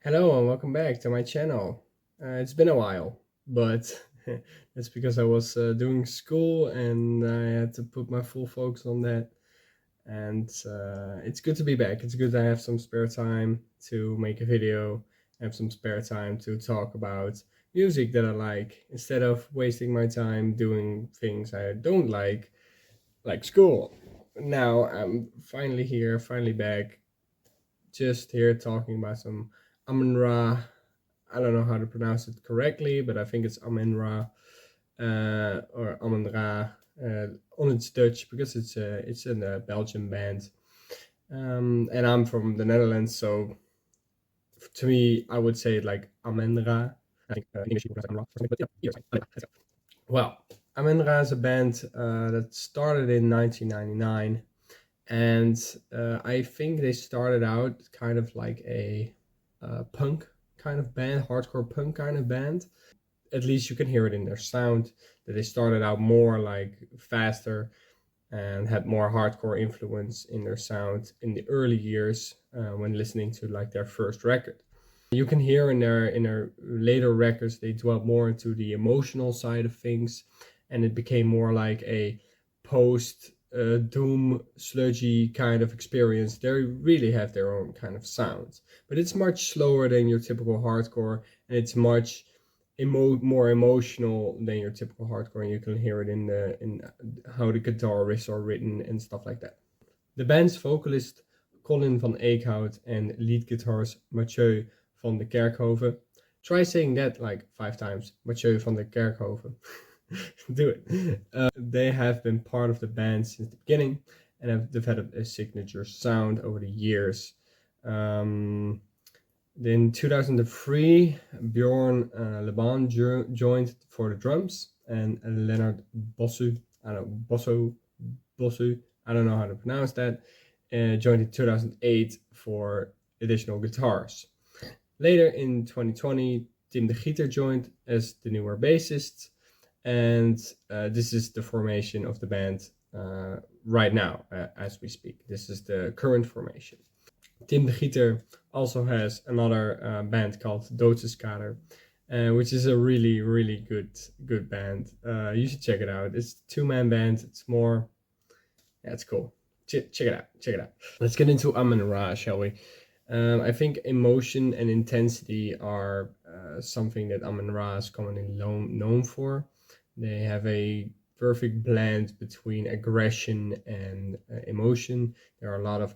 Hello and welcome back to my channel. It's been a while, but that's because I was doing school and I had to put my full focus on that. And it's good to be back. It's good to have some spare time to make a video, have some spare time to talk about music that I like, instead of wasting my time doing things I don't like school. Now I'm finally here, finally back, just here talking about some Amenra. I don't know how to pronounce it correctly, but I think it's Amenra or Amenra on its Dutch, because it's in a Belgian band, and I'm from the Netherlands, so to me I would say it like Amenra. I think in English you pronounce it Amenra or something, but yeah, either way. Well, Amenra is a band that started in 1999, and I think they started out kind of like a punk kind of band, hardcore punk kind of band. At least you can hear it in their sound that they started out more like faster and had more hardcore influence in their sound in the early years, when listening to like their first record. You can hear in their later records they dwelled more into the emotional side of things, and it became more like a post doom sludgy kind of experience. They really have their own kind of sound, but it's much slower than your typical hardcore, and it's much more emotional than your typical hardcore, and you can hear it in how the guitar riffs are written and stuff like that. The band's vocalist Colin van Eekhout and lead guitarist Mathieu van de Kerkhoven. Try saying that like 5 times. Mathieu van de Kerkhoven. Do it. They have been part of the band since the beginning and have developed a signature sound over the years. In 2003, Bjorn Leban joined for the drums, and Leonard Bossu, I don't know, Bossu, I don't know how to pronounce that, joined in 2008 for additional guitars. Later in 2020, Tim de Gieter joined as the newer bassist, and this is the formation of the band right now, as we speak. This is the current formation. Tim de Gieter also has another band called Doodseskader, which is a really good band. You should check it out. It's a two-man band. It's more, yeah, it's cool. Check it out. Check it out. Let's get into Amenra, shall we? I think emotion and intensity are something that Amenra is commonly known for. They have a perfect blend between aggression and emotion. There are a lot of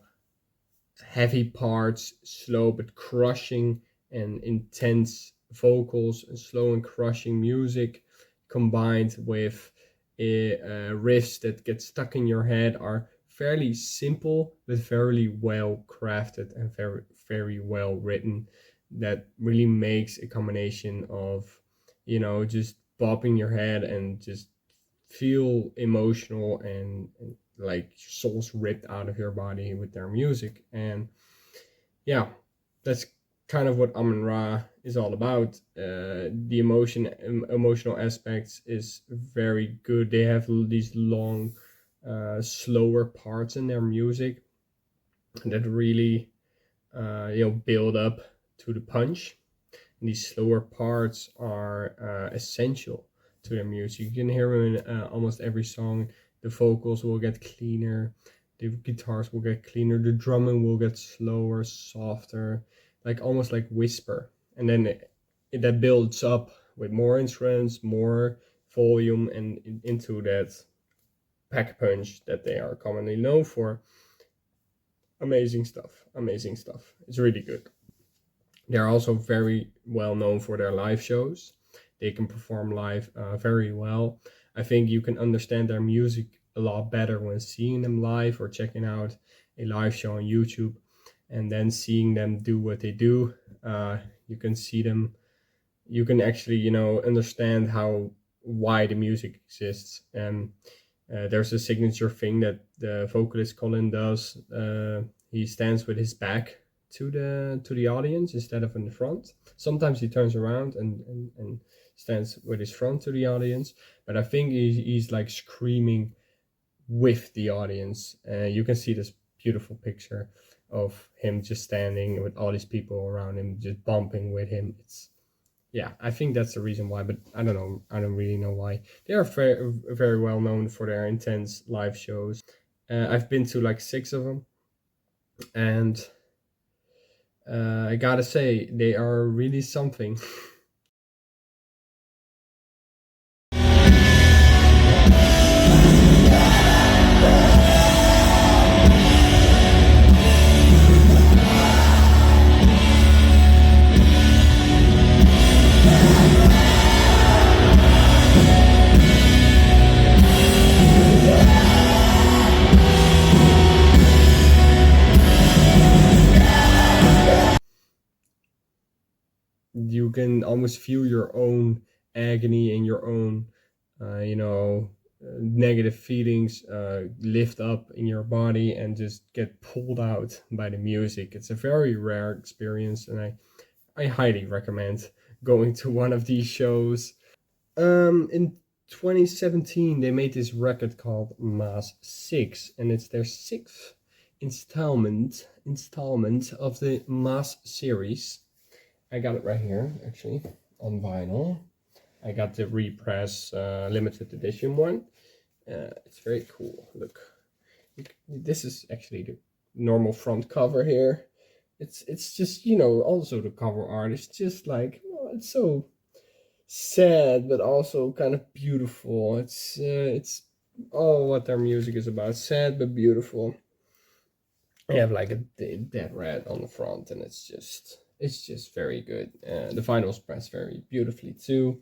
heavy parts, slow but crushing and intense vocals, and slow and crushing music, combined with riffs that get stuck in your head, are fairly simple but very well crafted and very well written. That really makes a combination of, just bopping your head and just feel emotional, and like your soul's ripped out of your body with their music. And yeah, that's kind of what Amun Ra is all about. The emotional aspects is very good. They have these long, slower parts in their music that really, build up to the punch. And these slower parts are essential to their music. You can hear them in almost every song. The vocals will get cleaner, the guitars will get cleaner, the drumming will get slower, softer, like almost like whisper. And then that builds up with more instruments, more volume, and into that pack punch that they are commonly known for. Amazing stuff. Amazing stuff. It's really good. They're also very well known for their live shows. They can perform live very well. I think you can understand their music a lot better when seeing them live or checking out a live show on YouTube, and then seeing them do what they do. You can see them. You can actually, understand why the music exists. And there's a signature thing that the vocalist Colin does. He stands with his back to the audience instead of in the front. Sometimes he turns around and stands with his front to the audience, but I think he's like screaming with the audience. You can see this beautiful picture of him just standing with all these people around him just bumping with him. It's Yeah, I think that's the reason why, but I don't know. I don't really know why. They are very, very well known for their intense live shows. I've been to like 6 of them, and I gotta say, they are really something. You can almost feel your own agony and your own, negative feelings lift up in your body and just get pulled out by the music. It's a very rare experience, and I highly recommend going to one of these shows. In 2017, they made this record called Mass 6, and it's their sixth installment of the Mass series. I got it right here, actually, on vinyl. I got the repress limited edition one. It's very cool. Look, this is actually the normal front cover here. It's just, also the cover art is just like, oh, it's so sad, but also kind of beautiful. It's all what their music is about: sad but beautiful. You have like a dead rat on the front, and it's just very good. The vinyl's pressed very beautifully too.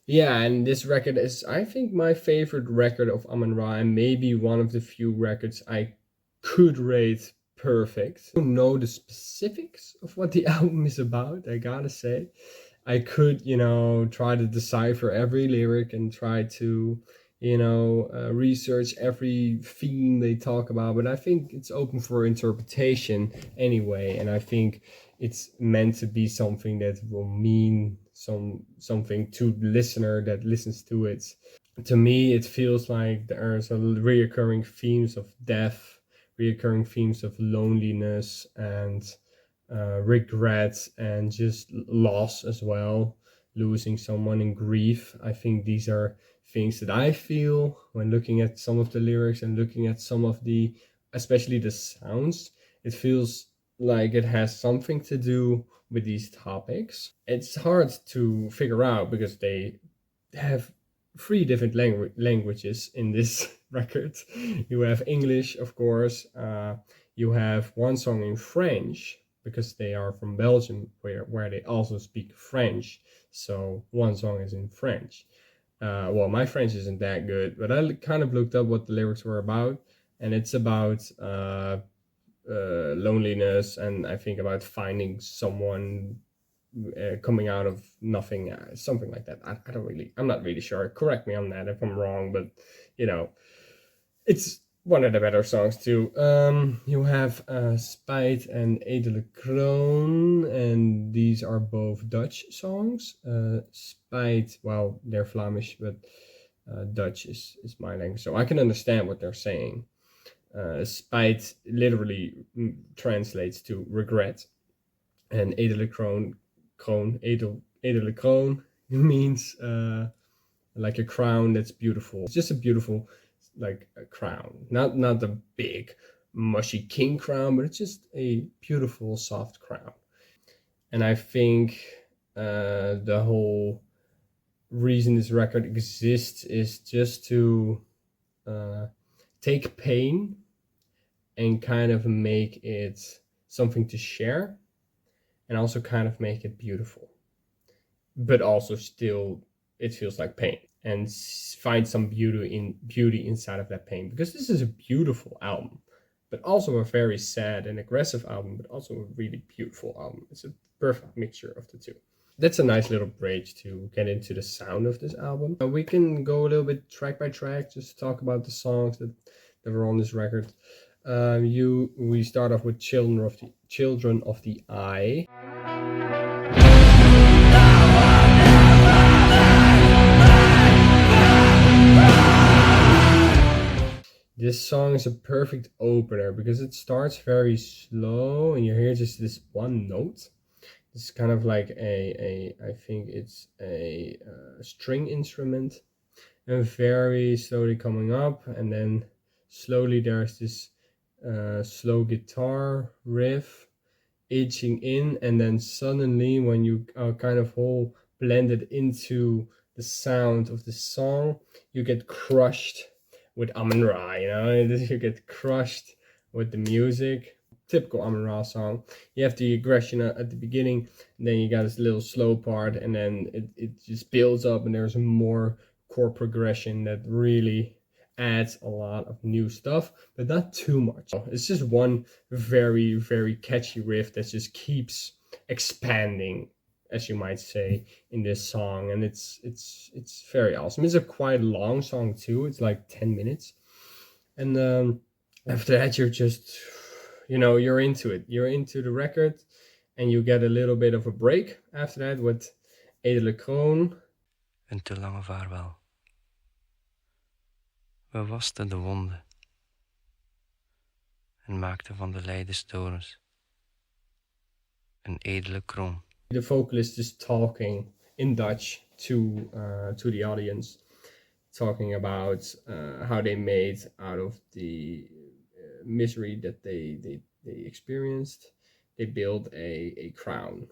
Yeah, and this record is, I think, my favorite record of Amenra, and maybe one of the few records I could rate perfect. I don't know the specifics of what the album is about, I gotta say. I could, try to decipher every lyric and try to, research every theme they talk about, but I think it's open for interpretation anyway, and I think it's meant to be something that will mean something to the listener that listens to it. To me, it feels like there's a reoccurring themes of death, reoccurring themes of loneliness and regret, and just loss as well, losing someone in grief. I think these are things that I feel when looking at some of the lyrics and looking at some of the, especially the sounds. It feels like it has something to do with these topics. It's hard to figure out because they have 3 different languages in this record. You have English, of course. You have one song in French, because they are from Belgium, where they also speak French. So one song is in French. Well, my French isn't that good, but I kind of looked up what the lyrics were about, and it's about loneliness, and I think about finding someone, coming out of nothing, something like that. I'm not really sure. Correct me on that if I'm wrong, but it's one of the better songs too. You have Spijt and Edele Kroon, and these are both Dutch songs. Spijt, well, they're Flemish, but Dutch is my language, so I can understand what they're saying. Spijt literally translates to regret, and Edele Kroon, Edele Kroon means like a crown that's beautiful. It's just a beautiful, like a crown, not the big mushy king crown, but it's just a beautiful soft crown. And I think the whole reason this record exists is just to take pain and kind of make it something to share, and also kind of make it beautiful, but also still it feels like pain, and find some beauty inside of that pain, because this is a beautiful album, but also a very sad and aggressive album, but also a really beautiful album. It's a perfect mixture of the two. That's a nice little bridge to get into the sound of this album. We can go a little bit track by track, just talk about the songs that were on this record. We start off with Children of the Eye. This song is a perfect opener because it starts very slow and you hear just this one note. It's kind of like I think it's a string instrument, and very slowly coming up, and then slowly there's this slow guitar riff edging in, and then suddenly when you are kind of all blended into the sound of the song, you get crushed with Amenra, you know, you get crushed with the music. Typical Amenra song. You have the aggression at the beginning, and then you got this little slow part, and then it just builds up, and there's more chord progression that really adds a lot of new stuff, but not too much. It's just one very, very catchy riff that just keeps expanding, as you might say, in this song, and it's very awesome. It's a quite long song too. It's like 10 minutes, and after that you're just, you know, you're into it. You're into the record, and you get a little bit of a break after that with Edele Kroon. Een te lange vaarwel. We wasten de wonden en maakten van de lijdenstorens een edele kroon. The vocalist is talking in Dutch to the audience, talking about how they made out of the misery that they experienced. They built a crown,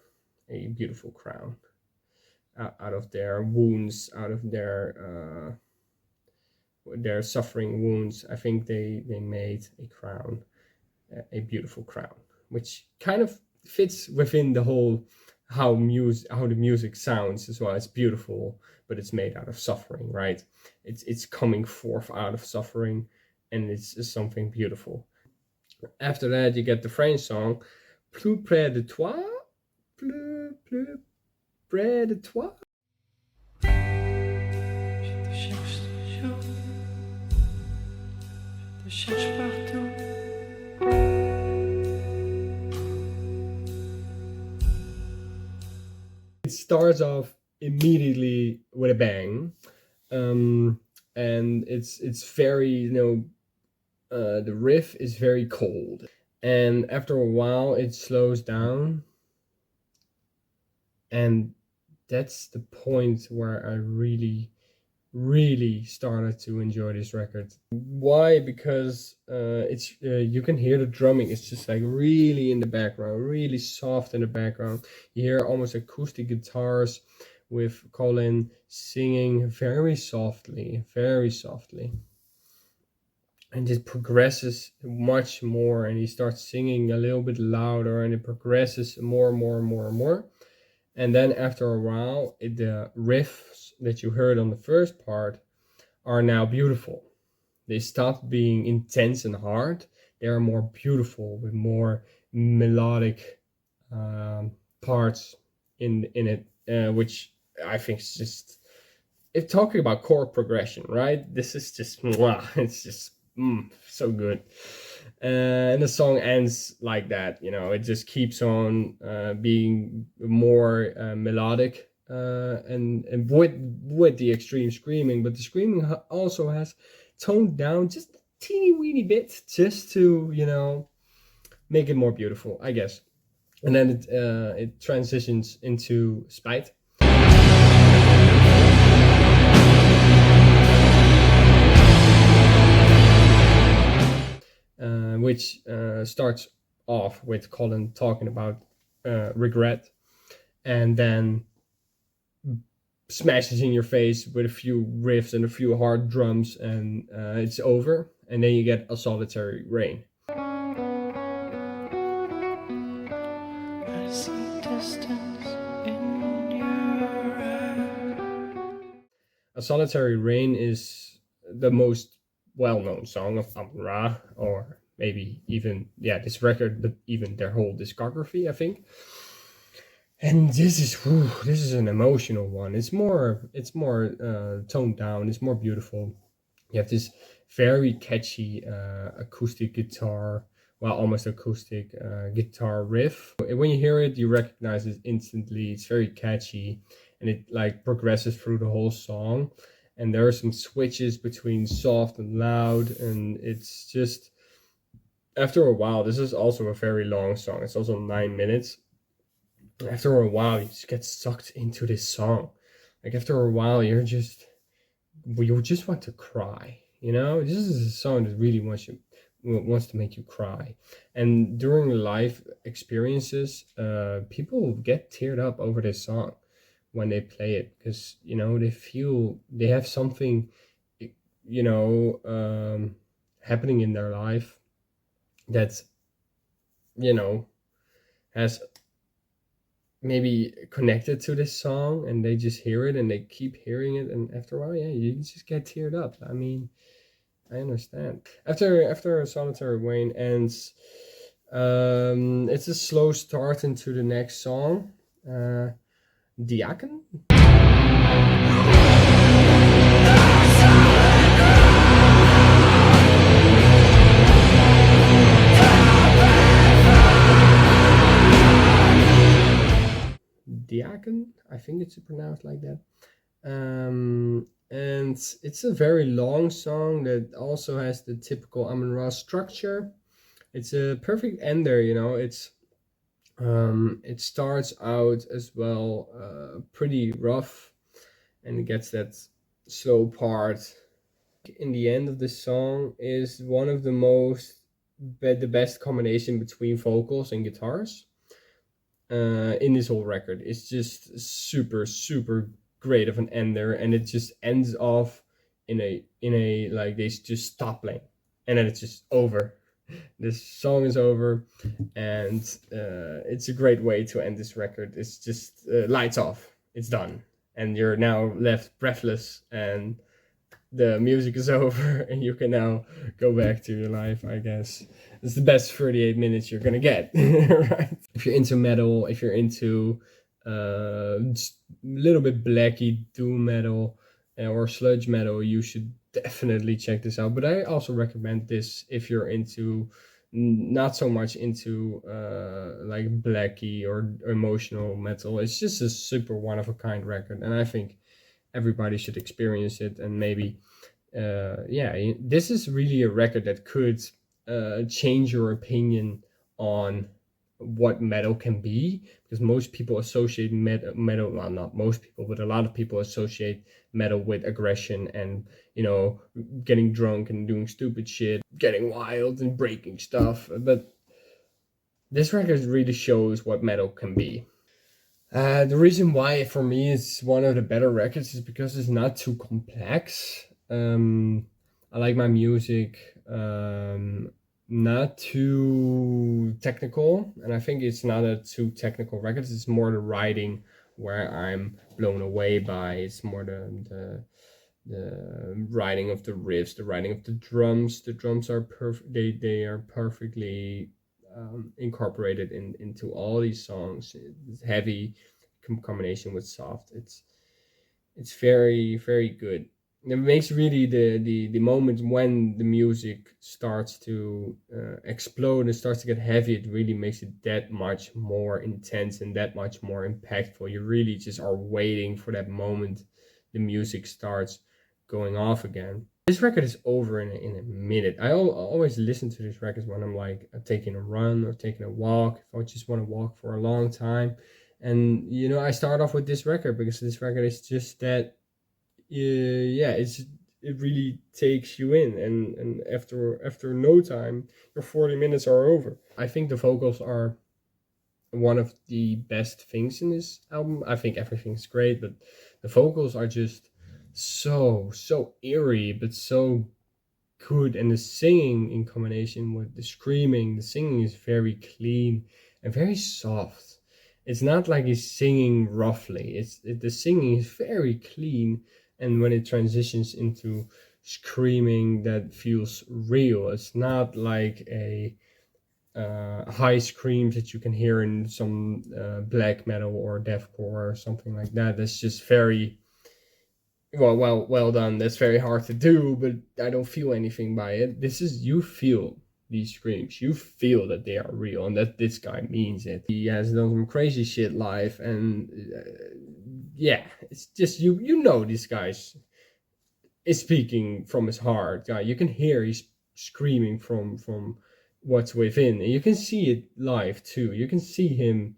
a beautiful crown, out of their wounds, out of their suffering wounds. I think they made a crown, a beautiful crown, which kind of fits within the whole how the music sounds as well. It's beautiful, but it's made out of suffering, right? It's coming forth out of suffering, and it's something beautiful. After that, you get the French song, Plus près de toi, plus près de toi. It starts off immediately with a bang, and it's very, you know, the riff is very cold, and after a while it slows down, and that's the point where I really started to enjoy this record. Why? Because it's you can hear the drumming. It's just like really in the background, really soft in the background. You hear almost acoustic guitars with Colin singing very softly, and it progresses much more, and he starts singing a little bit louder, and it progresses more and more. And then after a while, the riffs that you heard on the first part are now beautiful. They stop being intense and hard. They are more beautiful with more melodic parts in it, which I think is just, if talking about chord progression, right? This is just, it's just so good. And the song ends like that, you know. It just keeps on being more melodic, and with the extreme screaming, but the screaming also has toned down just a teeny weeny bit, just to, you know, make it more beautiful, I guess. And then it transitions into Spite. Which starts off with Colin talking about regret, and then smashes in your face with a few riffs and a few hard drums, and it's over. And then you get A Solitary Rain. A Solitary Rain is the most well-known song of Amenra, or maybe even, yeah, this record, but even their whole discography, I think. And this is an emotional one. It's more toned down. It's more beautiful. You have this very catchy acoustic guitar, well, almost acoustic guitar riff. When you hear it, you recognize it instantly. It's very catchy, and it like progresses through the whole song. and there are some switches between soft and loud, and it's just, after a while, this is also a very long song. It's also 9 minutes. After a while, you just get sucked into this song. Like after a while, you just want to cry. This is a song that really wants to make you cry. And during life experiences, people get teared up over this song when they play it, because they have something, happening in their life that's has maybe connected to this song, and they just hear it and they keep hearing it, and after a while, yeah, you just get teared up. I mean, I understand. After Solitary Wayne ends, it's a slow start into the next song, Diaken. Diaken, I think it's pronounced like that. And it's a very long song that also has the typical Amenra structure. It's a perfect ender, it starts out as well pretty rough, and it gets that slow part. In the end of the song is one of the best combination between vocals and guitars in this whole record. It's just super, super great of an ender, and it just ends off in a like, they just stop playing, and then it's just over. This song is over, and it's a great way to end this record. It's just lights off, it's done, and you're now left breathless, and the music is over, and you can now go back to your life, I guess. It's the best 38 minutes you're gonna get, right? If you're into metal, if you're into just a little bit blacky doom metal or sludge metal, you should definitely check this out. But I also recommend this if you're into not so much into like blacky or emotional metal. It's just a super one-of-a-kind record, and I think everybody should experience it. And maybe this is really a record that could change your opinion on what metal can be, because most people associate metal, well, not most people, but a lot of people associate metal with aggression and getting drunk and doing stupid shit, getting wild and breaking stuff. But this record really shows what metal can be. The reason why for me it's one of the better records is because it's not too complex. I like my music not too technical, and I think it's not a too technical record. It's more the writing where I'm blown away by. It's more the writing of the riffs, the writing of the drums. The drums are perfect. They are perfectly incorporated into all these songs. It's heavy combination with soft. It's very, very good. It makes really the moment when the music starts to explode and starts to get heavy, it really makes it that much more intense and that much more impactful. You really just are waiting for that moment the music starts going off again. This record is over in a minute. I always listen to these records when I'm like taking a run or taking a walk, if I just want to walk for a long time. And I start off with this record because this record is just that it really takes you in, and after no time your 40 minutes are over. I think the vocals are one of the best things in this album. I think everything's great, but the vocals are just so eerie but so good, and the singing in combination with the screaming, the singing is very clean and very soft. It's not like he's singing roughly. The singing is very clean, and when it transitions into screaming, that feels real. It's not like a high screams that you can hear in some black metal or deathcore or something like that. That's just very well done. That's very hard to do, but I don't feel anything by it. You feel these screams. You feel that they are real and that this guy means it. He has done some crazy shit live, and it's just you know these guys is speaking from his heart. You can hear he's screaming from what's within, and you can see it live too. You can see him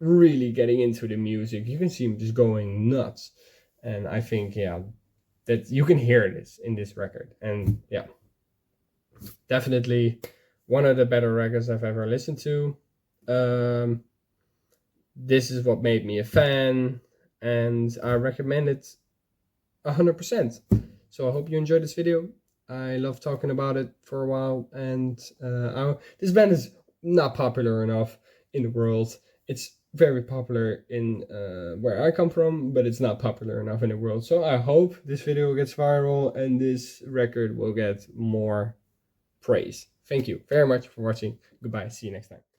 really getting into the music. You can see him just going nuts, and I think that you can hear this in this record. And definitely one of the better records I've ever listened to. This is what made me a fan, and I recommend it 100%. So I hope you enjoyed this video. I love talking about it for a while, and this band is not popular enough in the world. It's very popular in where I come from, but it's not popular enough in the world. So I hope this video gets viral and this record will get more praise. Thank you very much for watching. Goodbye. See you next time.